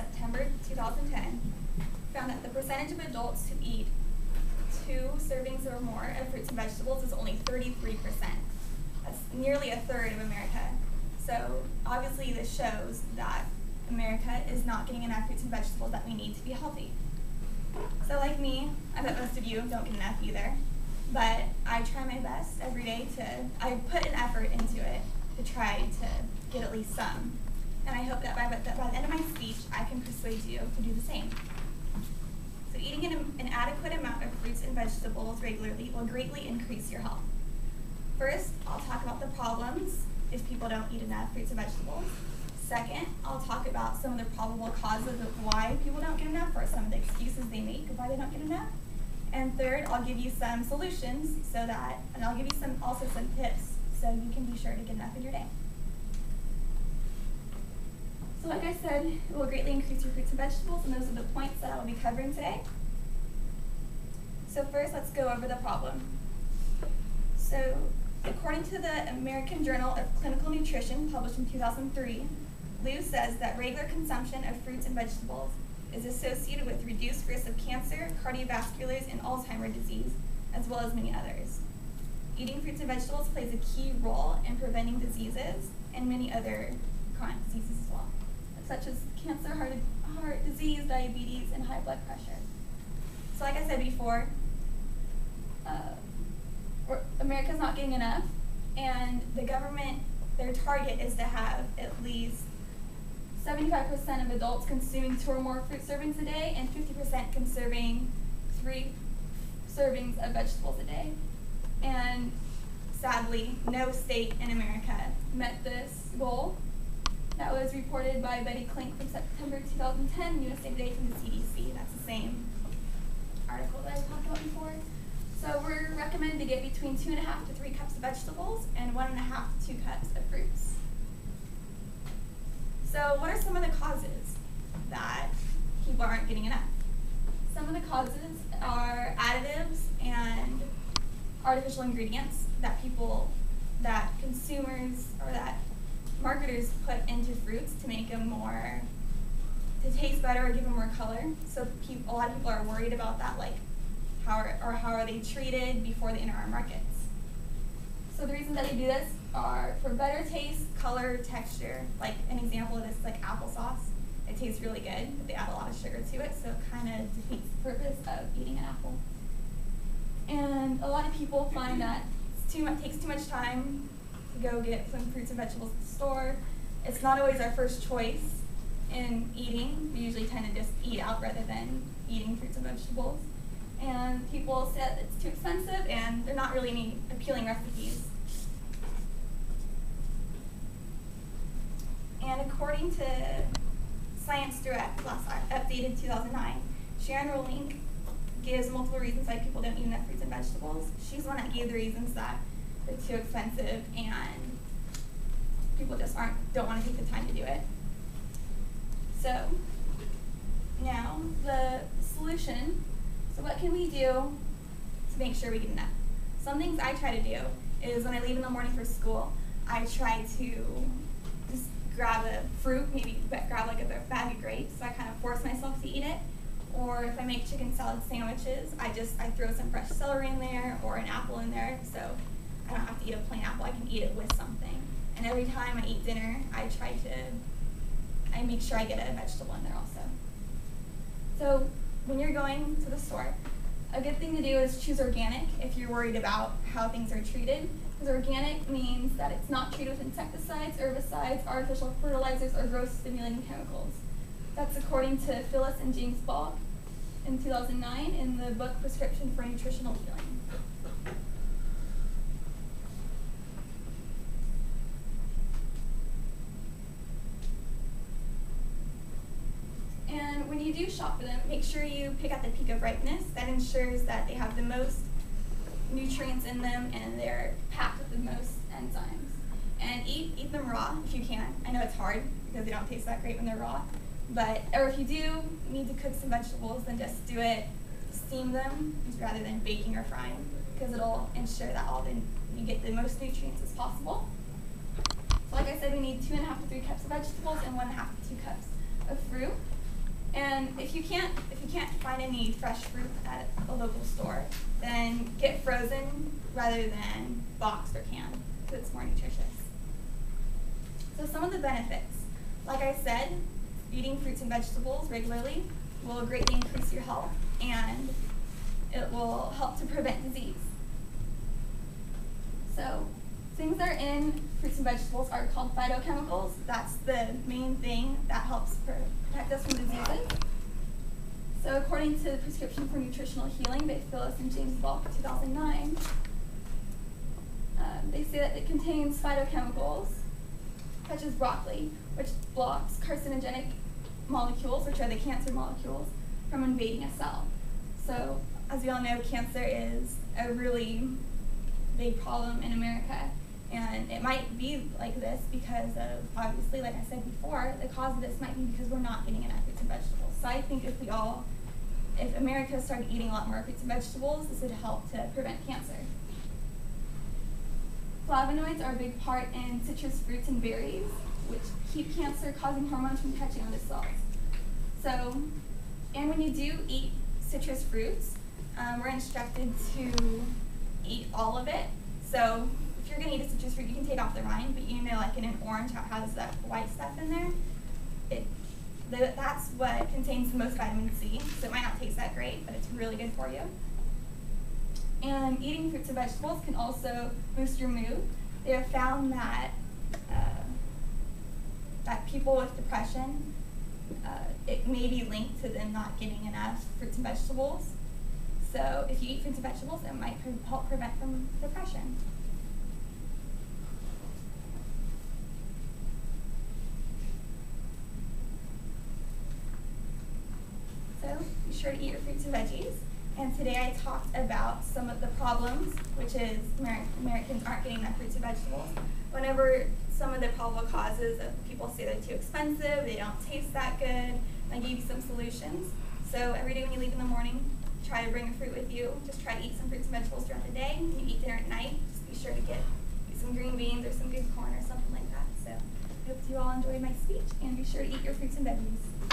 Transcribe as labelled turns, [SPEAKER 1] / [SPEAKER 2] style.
[SPEAKER 1] September 2010 found that the percentage of adults who eat 2 servings or more of fruits and vegetables is only 33%. That's nearly a third of America. So obviously this shows that America is not getting enough fruits and vegetables that we need to be healthy. So like me, I bet most of you don't get enough either, but I try my best every day I put an effort into it to try to get at least some. And I hope that by the end of my speech, I can persuade you to do the same. So eating an adequate amount of fruits and vegetables regularly will greatly increase your health. First, I'll talk about the problems if people don't eat enough fruits and vegetables. Second, I'll talk about some of the probable causes of why people don't get enough, or some of the excuses they make of why they don't get enough. And third, I'll give you some solutions and I'll give you also some tips so you can be sure to get enough in your day. So like I said, it will greatly increase your fruits and vegetables, and those are the points that I will be covering today. So first, let's go over the problem. So according to the American Journal of Clinical Nutrition, published in 2003, Liu says that regular consumption of fruits and vegetables is associated with reduced risk of cancer, cardiovascular, and Alzheimer's disease, as well as many others. Eating fruits and vegetables plays a key role in preventing diseases and many other chronic diseases as well, such as cancer, heart disease, diabetes, and high blood pressure. So like I said before, America's not getting enough, and the government, their target is to have at least 75% of adults consuming 2 or more fruit servings a day, and 50% consuming 3 servings of vegetables a day. And sadly, no state in America met this goal. That was reported by Betty Klink from September 2010, USA Today from the CDC. That's the same article that I talked about before. So we're recommended to get between 2.5 to 3 cups of vegetables and 1.5 to 2 cups of fruits. So what are some of the causes that people aren't getting enough? Some of the causes are additives and artificial ingredients that consumers or that marketers put into fruits to make them to taste better or give them more color. So a lot of people are worried about that, like how are they treated before they enter our markets. So the reasons that they do this are for better taste, color, texture. Like an example of this is like applesauce. It tastes really good, but they add a lot of sugar to it, so it kind of defeats the purpose of eating an apple. And a lot of people find that it takes too much time to go get some fruits and vegetables at the store. It's not always our first choice in eating. We usually tend to just eat out rather than eating fruits and vegetables. And people say that it's too expensive, and there are not really any appealing recipes. And according to Science Direct, last updated 2009, Sharon Rowling gives multiple reasons why people don't eat enough fruits and vegetables. She's the one that gave the reasons that they're too expensive and people just don't want to take the time to do it. So now the solution. So what can we do to make sure we get enough? Some things I try to do is when I leave in the morning for school, I try to just grab a fruit, maybe grab like a bag of grapes, so I kind of force myself to eat it. Or if I make chicken salad sandwiches, I throw some fresh celery in there or an apple in there, so I don't have to eat a plain apple, I can eat it with something. And every time I eat dinner, I make sure I get a vegetable in there also. So when you're going to the store, a good thing to do is choose organic if you're worried about how things are treated. Because organic means that it's not treated with insecticides, herbicides, artificial fertilizers, or growth-stimulating chemicals. That's according to Phyllis and James Balk in 2009 in the book Prescription for Nutritional Healing. And when you do shop for them, make sure you pick at the peak of ripeness. That ensures that they have the most nutrients in them and they're packed with the most enzymes. And eat them raw if you can. I know it's hard because they don't taste that great when they're raw. Or if you do need to cook some vegetables, then just steam them rather than baking or frying, because it'll ensure that you get the most nutrients as possible. So like I said, we need 2.5 to 3 cups of vegetables and 1.5 to 2 cups of fruit. And if you can't find any fresh fruit at a local store, then get frozen rather than boxed or canned, because it's more nutritious. So some of the benefits. Like I said, eating fruits and vegetables regularly will greatly increase your health, and it will help to prevent disease. So things that are in fruits and vegetables are called phytochemicals. That's the main thing that helps protect us from diseases. So according to the Prescription for Nutritional Healing by Phyllis and James Bulk, 2009, they say that it contains phytochemicals, such as broccoli, which blocks carcinogenic molecules, which are the cancer molecules, from invading a cell. So as we all know, cancer is a really big problem in America. And it might be like this because of, obviously, like I said before, the cause of this might be because we're not getting enough fruits and vegetables. So I think if America started eating a lot more fruits and vegetables, this would help to prevent cancer. Flavonoids are a big part in citrus fruits and berries, which keep cancer-causing hormones from catching on to cells. So, and when you do eat citrus fruits, we're instructed to eat all of it. So if you're going to eat a citrus fruit, you can take off the rind, but you know, like in an orange, how it has that white stuff in there, that's what contains the most vitamin C. So it might not taste that great, but it's really good for you. And eating fruits and vegetables can also boost your mood. They have found that that people with depression, it may be linked to them not getting enough fruits and vegetables. So if you eat fruits and vegetables, it might help prevent from depression. So be sure to eat your fruits and veggies. And today I talked about some of the problems, which is Americans aren't getting enough fruits and vegetables. Whenever some of the probable causes of people say they're too expensive, they don't taste that good, I gave you some solutions. So every day when you leave in the morning, try to bring a fruit with you. Just try to eat some fruits and vegetables throughout the day. When you eat dinner at night, just be sure to get some green beans or some good corn or something like that. So I hope you all enjoyed my speech, and be sure to eat your fruits and veggies.